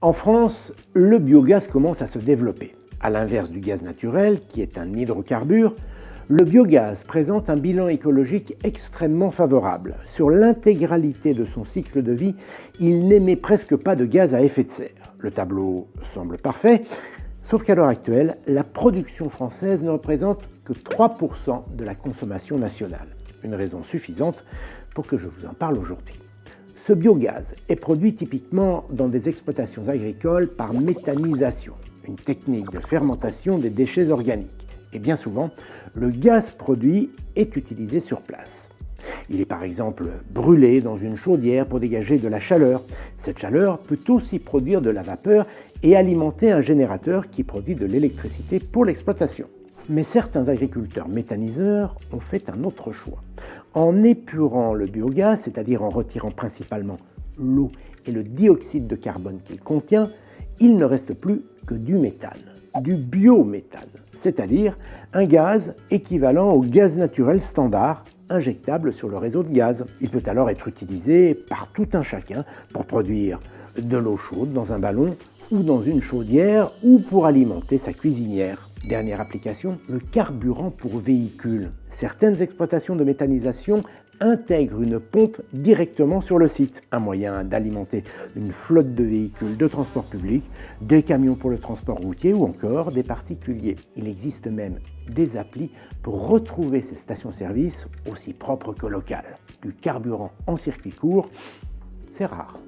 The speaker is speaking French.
En France, le biogaz commence à se développer. À l'inverse du gaz naturel, qui est un hydrocarbure, le biogaz présente un bilan écologique extrêmement favorable. Sur l'intégralité de son cycle de vie, il n'émet presque pas de gaz à effet de serre. Le tableau semble parfait, sauf qu'à l'heure actuelle, la production française ne représente que 3% de la consommation nationale. Une raison suffisante pour que je vous en parle aujourd'hui. Ce biogaz est produit typiquement dans des exploitations agricoles par méthanisation, une technique de fermentation des déchets organiques. Et bien souvent, le gaz produit est utilisé sur place. Il est par exemple brûlé dans une chaudière pour dégager de la chaleur. Cette chaleur peut aussi produire de la vapeur et alimenter un générateur qui produit de l'électricité pour l'exploitation. Mais certains agriculteurs méthaniseurs ont fait un autre choix. En épurant le biogaz, c'est-à-dire en retirant principalement l'eau et le dioxyde de carbone qu'il contient, il ne reste plus que du méthane, du biométhane, c'est-à-dire un gaz équivalent au gaz naturel standard injectable sur le réseau de gaz. Il peut alors être utilisé par tout un chacun pour produire de l'eau chaude dans un ballon ou dans une chaudière ou pour alimenter sa cuisinière. Dernière application, le carburant pour véhicules. Certaines exploitations de méthanisation intègrent une pompe directement sur le site, un moyen d'alimenter une flotte de véhicules de transport public, des camions pour le transport routier ou encore des particuliers. Il existe même des applis pour retrouver ces stations-service aussi propres que locales. Du carburant en circuit court, c'est rare.